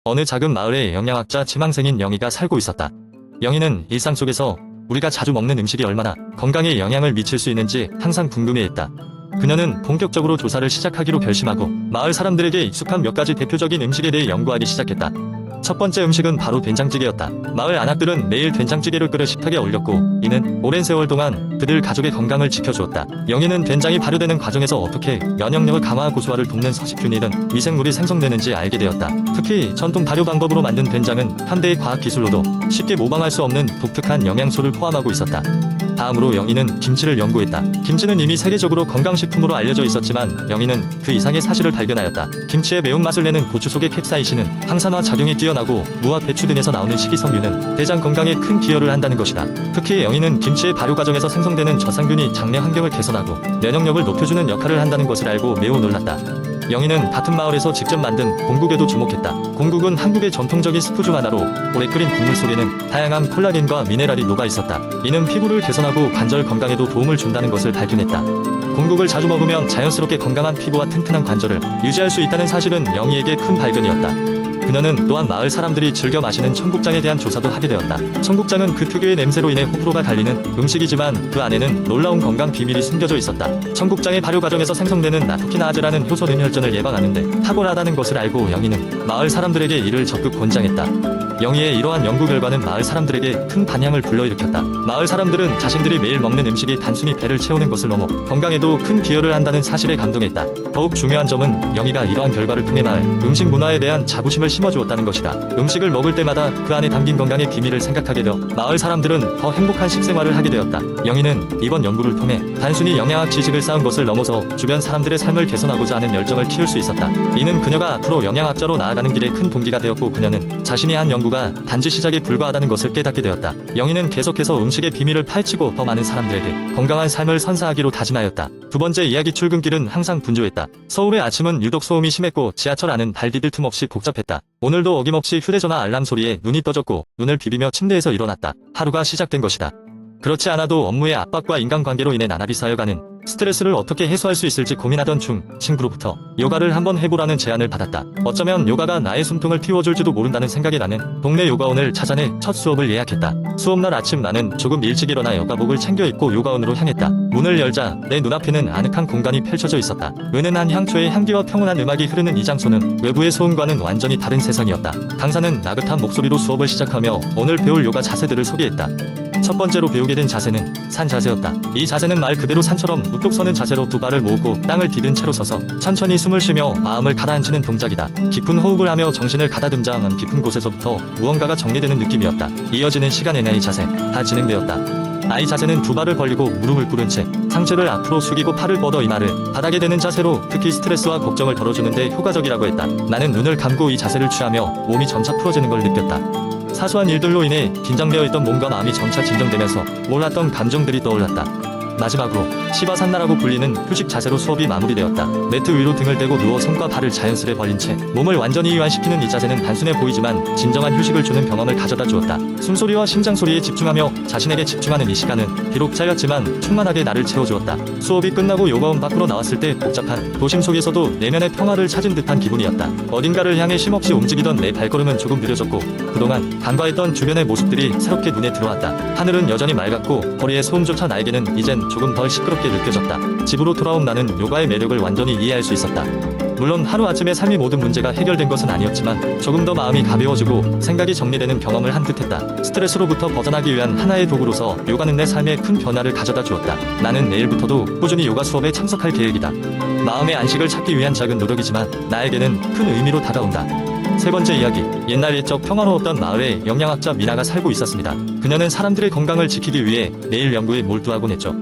어느 작은 마을에 영양학자 지망생인 영희가 살고 있었다. 영희는 일상 속에서 우리가 자주 먹는 음식이 얼마나 건강에 영향을 미칠 수 있는지 항상 궁금해했다. 그녀는 본격적으로 조사를 시작하기로 결심하고 마을 사람들에게 익숙한 몇 가지 대표적인 음식에 대해 연구하기 시작했다. 첫 번째 음식은 바로 된장찌개였다. 마을 안악들은 매일 된장찌개를 끓여 식탁에 올렸고 이는 오랜 세월 동안 그들 가족의 건강을 지켜주었다. 영희는 된장이 발효되는 과정에서 어떻게 면역력을 강화하고 고소화를 돕는 서식균이든 미생물이 생성되는지 알게 되었다. 특히 전통 발효 방법으로 만든 된장은 현대의 과학기술로도 쉽게 모방할 수 없는 독특한 영양소를 포함하고 있었다. 다음으로 영희는 김치를 연구했다. 김치는 이미 세계적으로 건강식품으로 알려져 있었지만 영희는 그 이상의 사실을 발견하였다. 김치의 매운맛을 내는 고추 속의 캡사이신은 항산화 작용이 뛰어나고 무와 배추 등에서 나오는 식이섬유는 대장 건강에 큰 기여를 한다는 것이다. 특히 영희는 김치의 발효 과정에서 생성되는 저상균이 장내 환경을 개선하고 면역력을 높여주는 역할을 한다는 것을 알고 매우 놀랐다. 영희는 같은 마을에서 직접 만든 공국에도 주목했다. 공국은 한국의 전통적인 스프 중 하나로 오래 끓인 국물 속에는 다양한 콜라겐과 미네랄이 녹아 있었다. 이는 피부를 개선하고 관절 건강에도 도움을 준다는 것을 밝혀냈다. 공국을 자주 먹으면 자연스럽게 건강한 피부와 튼튼한 관절을 유지할 수 있다는 사실은 영희에게 큰 발견이었다. 그녀는 또한 마을 사람들이 즐겨 마시는 청국장에 대한 조사도 하게 되었다. 청국장은 그 특유의 냄새로 인해 호불호가 갈리는 음식이지만 그 안에는 놀라운 건강 비밀이 숨겨져 있었다. 청국장의 발효 과정에서 생성되는 나토키나아즈라는 효소는 혈전을 예방하는데 탁월하다는 것을 알고 영희는 마을 사람들에게 이를 적극 권장했다. 영희의 이러한 연구 결과는 마을 사람들에게 큰 반향을 불러일으켰다. 마을 사람들은 자신들이 매일 먹는 음식이 단순히 배를 채우는 것을 넘어 건강에도 큰 기여를 한다는 사실에 감동했다. 더욱 중요한 점은 영희가 이러한 결과를 통해 마을 음식 문화에 대한 자부심을 심어주었다는 것이다. 음식을 먹을 때마다 그 안에 담긴 건강의 비밀을 생각하게 되어 마을 사람들은 더 행복한 식생활을 하게 되었다. 영희는 이번 연구를 통해 단순히 영양학 지식을 쌓은 것을 넘어서 주변 사람들의 삶을 개선하고자 하는 열정을 키울 수 있었다. 이는 그녀가 앞으로 영양학자로 나아가는 길에 큰 동기가 되었고 그녀는 자신이 한 연구가 단지 시작에 불과하다는 것을 깨닫게 되었다. 영희는 계속해서 음식의 비밀을 파헤치고 더 많은 사람들에게 건강한 삶을 선사하기로 다짐하였다. 두 번째 이야기 출근길은 항상 분주했다. 서울의 아침은 유독 소음이 심했고 지하철 안은 발디딜 틈 없이 복잡했다. 오늘도 어김없이 휴대전화 알람 소리에 눈이 떠졌고 눈을 비비며 침대에서 일어났다. 하루가 시작된 것이다. 그렇지 않아도 업무의 압박과 인간관계로 인해 나날이 쌓여가는 스트레스를 어떻게 해소할 수 있을지 고민하던 중 친구로부터 요가를 한번 해보라는 제안을 받았다. 어쩌면 요가가 나의 숨통을 틔워줄지도 모른다는 생각에 나는 동네 요가원을 찾아내 첫 수업을 예약했다. 수업날 아침 나는 조금 일찍 일어나 요가복을 챙겨 입고 요가원으로 향했다. 문을 열자 내 눈앞에는 아늑한 공간이 펼쳐져 있었다. 은은한 향초의 향기와 평온한 음악이 흐르는 이 장소는 외부의 소음과는 완전히 다른 세상이었다. 강사는 나긋한 목소리로 수업을 시작하며 오늘 배울 요가 자세들을 소개했다. 첫 번째로 배우게 된 자세는 산 자세였다. 이 자세는 말 그대로 산처럼 우뚝 서는 자세로 두 발을 모으고 땅을 디딘 채로 서서 천천히 숨을 쉬며 마음을 가라앉히는 동작이다. 깊은 호흡을 하며 정신을 가다듬자 깊은 곳에서부터 무언가가 정리되는 느낌이었다. 이어지는 시간에는 이 자세 다 진행되었다. 이 자세는 두 발을 벌리고 무릎을 꿇은 채 상체를 앞으로 숙이고 팔을 뻗어 이마를 바닥에 대는 자세로 특히 스트레스와 걱정을 덜어주는데 효과적이라고 했다. 나는 눈을 감고 이 자세를 취하며 몸이 점차 풀어지는 걸 느꼈다. 사소한 일들로 인해 긴장되어 있던 몸과 마음이 점차 진정되면서 몰랐던 감정들이 떠올랐다. 마지막으로 시바산나라고 불리는 휴식 자세로 수업이 마무리되었다. 매트 위로 등을 대고 누워 손과 발을 자연스레 벌린 채 몸을 완전히 이완시키는 이 자세는 단순해 보이지만 진정한 휴식을 주는 경험을 가져다 주었다. 숨소리와 심장소리에 집중하며 자신에게 집중하는 이 시간은 비록 짧았지만 충만하게 나를 채워주었다. 수업이 끝나고 요가원 밖으로 나왔을 때 복잡한 도심 속에서도 내면의 평화를 찾은 듯한 기분이었다. 어딘가를 향해 쉼없이 움직이던 내 발걸음은 조금 느려졌고 그동안 간과했던 주변의 모습들이 새롭게 눈에 들어왔다. 하늘은 여전히 맑았고 거리의 소음조차 나에게는 이젠 조금 덜 시끄럽게 느껴졌다. 집으로 돌아온 나는 요가의 매력을 완전히 이해할 수 있었다. 물론 하루아침에 삶의 모든 문제가 해결된 것은 아니었지만 조금 더 마음이 가벼워지고 생각이 정리되는 경험을 한 듯했다. 스트레스로부터 벗어나기 위한 하나의 도구로서 요가는 내 삶에 큰 변화를 가져다 주었다. 나는 내일부터도 꾸준히 요가 수업에 참석할 계획이다. 마음의 안식을 찾기 위한 작은 노력이지만 나에게는 큰 의미로 다가온다. 세 번째 이야기. 옛날 옛적 평화로웠던 마을에 영양학자 미나가 살고 있었습니다. 그녀는 사람들의 건강을 지키기 위해 매일 연구에 몰두하곤 했죠.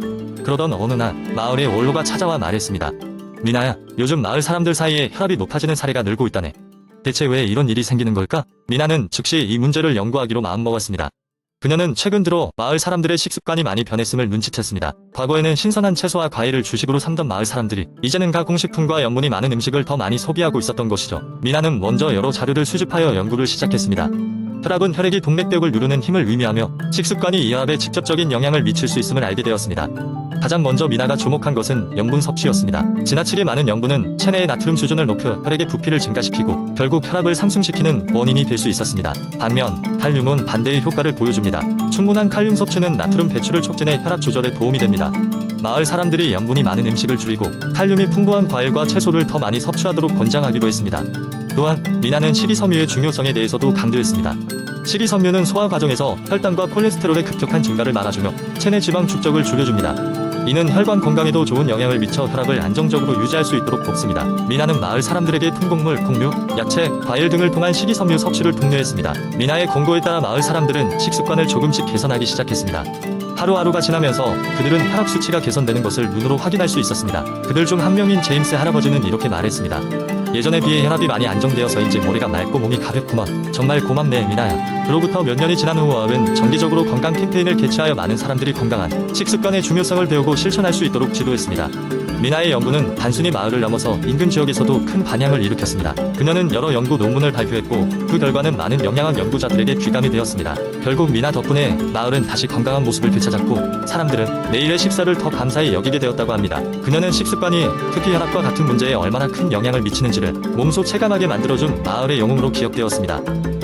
그러던 어느 날 마을에 원로가 찾아와 말했습니다. 미나야, 요즘 마을 사람들 사이에 혈압이 높아지는 사례가 늘고 있다네. 대체 왜 이런 일이 생기는 걸까? 미나는 즉시 이 문제를 연구하기로 마음먹었습니다. 그녀는 최근 들어 마을 사람들의 식습관이 많이 변했음을 눈치챘습니다. 과거에는 신선한 채소와 과일을 주식으로 삼던 마을 사람들이 이제는 가공식품과 염분이 많은 음식을 더 많이 소비하고 있었던 것이죠. 미나는 먼저 여러 자료를 수집하여 연구를 시작했습니다. 혈압은 혈액이 동맥벽을 누르는 힘을 의미하며 식습관이 이 혈압에 직접적인 영향을 미칠 수 있음을 알게 되었습니다. 가장 먼저 미나가 주목한 것은 염분 섭취였습니다. 지나치게 많은 염분은 체내의 나트륨 수준을 높여 혈액의 부피를 증가시키고 결국 혈압을 상승시키는 원인이 될 수 있었습니다. 반면 칼륨은 반대의 효과를 보여줍니다. 충분한 칼륨 섭취는 나트륨 배출을 촉진해 혈압 조절에 도움이 됩니다. 마을 사람들이 염분이 많은 음식을 줄이고 칼륨이 풍부한 과일과 채소를 더 많이 섭취하도록 권장하기도 했습니다. 또한 미나는 식이섬유의 중요성에 대해서도 강조했습니다. 식이섬유는 소화 과정에서 혈당과 콜레스테롤의 급격한 증가를 막아주며 체내 지방 축적을 줄여줍니다. 이는 혈관 건강에도 좋은 영향을 미쳐 혈압을 안정적으로 유지할 수 있도록 돕습니다. 미나는 마을 사람들에게 통곡물, 곡류, 야채, 과일 등을 통한 식이섬유 섭취를 독려했습니다. 미나의 권고에 따라 마을 사람들은 식습관을 조금씩 개선하기 시작했습니다. 하루하루가 지나면서 그들은 혈압 수치가 개선되는 것을 눈으로 확인할 수 있었습니다. 그들 중 한 명인 제임스 할아버지는 이렇게 말했습니다. 예전에 비해 혈압이 많이 안정되어서인지 머리가 맑고 몸이 가볍구먼. 정말 고맙네 미나야. 그로부터 몇 년이 지난 후 마을은 정기적으로 건강 캠페인을 개최하여 많은 사람들이 건강한 식습관의 중요성을 배우고 실천할 수 있도록 지도했습니다. 미나의 연구는 단순히 마을을 넘어서 인근 지역에서도 큰 반향을 일으켰습니다. 그녀는 여러 연구 논문을 발표했고 그 결과는 많은 영양학 연구자들에게 귀감이 되었습니다. 결국 미나 덕분에 마을은 다시 건강한 모습을 되찾았고 사람들은 매일의 식사를 더 감사히 여기게 되었다고 합니다. 그녀는 식습관이 특히 혈압과 같은 문제에 얼마나 큰 영향을 미치는지를 몸소 체감하게 만들어준 마을의 영웅으로 기억되었습니다.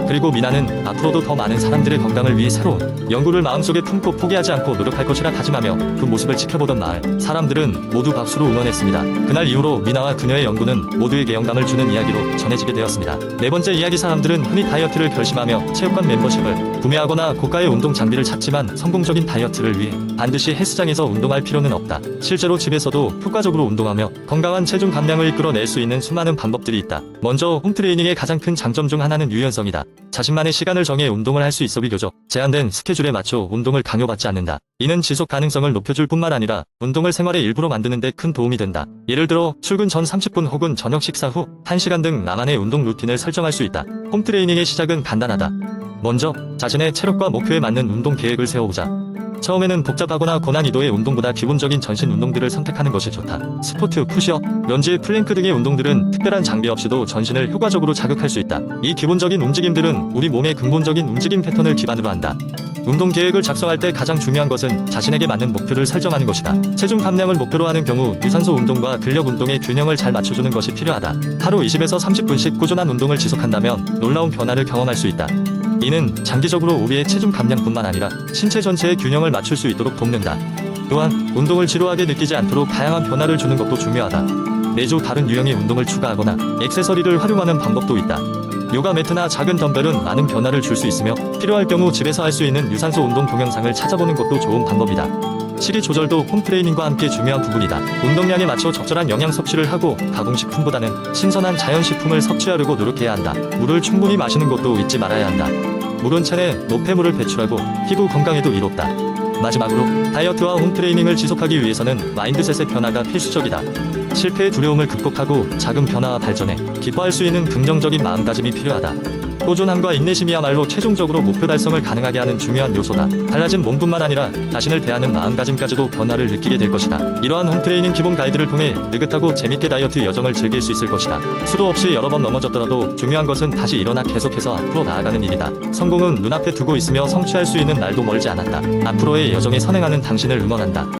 그리고 미나는 앞으로도 더 많은 사람들의 건강을 위해 새로운 연구를 마음속에 품고 포기하지 않고 노력할 것이라 다짐하며 그 모습을 지켜보던 마을 사람들은 모두 박수로 응원했습니다. 그날 이후로 미나와 그녀의 연구는 모두에게 영감을 주는 이야기로 전해지게 되었습니다. 네 번째 이야기 사람들은 흔히 다이어트를 결심하며 체육관 멤버십을 구매하거나 고가의 운동 장비를 찾지만 성공적인 다이어트를 위해 반드시 헬스장에서 운동할 필요는 없다. 실제로 집에서도 효과적으로 운동하며 건강한 체중 감량을 이끌어낼 수 있는 수많은 방법들이 있다. 먼저 홈트레이닝의 가장 큰 장점 중 하나는 유연성이다. 자신만의 시간을 정해 운동을 할 수 있어 비교적 제한된 스케줄에 맞춰 운동을 강요받지 않는다. 이는 지속 가능성을 높여줄 뿐만 아니라 운동을 생활의 일부로 만드는 데 큰 도움이 된다. 예를 들어 출근 전 30분 혹은 저녁 식사 후 1시간 등 나만의 운동 루틴을 설정할 수 있다. 홈트레이닝의 시작은 간단하다. 먼저 자신의 체력과 목표에 맞는 운동 계획을 세워보자. 처음에는 복잡하거나 고난이도의 운동보다 기본적인 전신 운동들을 선택하는 것이 좋다. 스포트, 푸시업, 런지, 플랭크 등의 운동들은 특별한 장비 없이도 전신을 효과적으로 자극할 수 있다. 이 기본적인 움직임들은 우리 몸의 근본적인 움직임 패턴을 기반으로 한다. 운동 계획을 작성할 때 가장 중요한 것은 자신에게 맞는 목표를 설정하는 것이다. 체중 감량을 목표로 하는 경우 유산소 운동과 근력 운동의 균형을 잘 맞춰주는 것이 필요하다. 하루 20에서 30분씩 꾸준한 운동을 지속한다면 놀라운 변화를 경험할 수 있다. 이는 장기적으로 우리의 체중 감량뿐만 아니라 신체 전체의 균형을 맞출 수 있도록 돕는다. 또한 운동을 지루하게 느끼지 않도록 다양한 변화를 주는 것도 중요하다. 매주 다른 유형의 운동을 추가하거나 액세서리를 활용하는 방법도 있다. 요가 매트나 작은 덤벨은 많은 변화를 줄 수 있으며 필요할 경우 집에서 할 수 있는 유산소 운동 동영상을 찾아보는 것도 좋은 방법이다. 식이 조절도 홈트레이닝과 함께 중요한 부분이다. 운동량에 맞춰 적절한 영양 섭취를 하고 가공식품보다는 신선한 자연식품을 섭취하려고 노력해야 한다. 물을 충분히 마시는 것도 잊지 말아야 한다. 물은 체내 노폐물을 배출하고 피부 건강에도 이롭다. 마지막으로 다이어트와 홈트레이닝을 지속하기 위해서는 마인드셋의 변화가 필수적이다. 실패의 두려움을 극복하고 작은 변화와 발전에 기뻐할 수 있는 긍정적인 마음가짐이 필요하다. 꾸준함과 인내심이야말로 최종적으로 목표 달성을 가능하게 하는 중요한 요소다. 달라진 몸뿐만 아니라 자신을 대하는 마음가짐까지도 변화를 느끼게 될 것이다. 이러한 홈트레이닝 기본 가이드를 통해 느긋하고 재밌게 다이어트 여정을 즐길 수 있을 것이다. 수도 없이 여러 번 넘어졌더라도 중요한 것은 다시 일어나 계속해서 앞으로 나아가는 일이다. 성공은 눈앞에 두고 있으며 성취할 수 있는 날도 멀지 않았다. 앞으로의 여정에 선행하는 당신을 응원한다.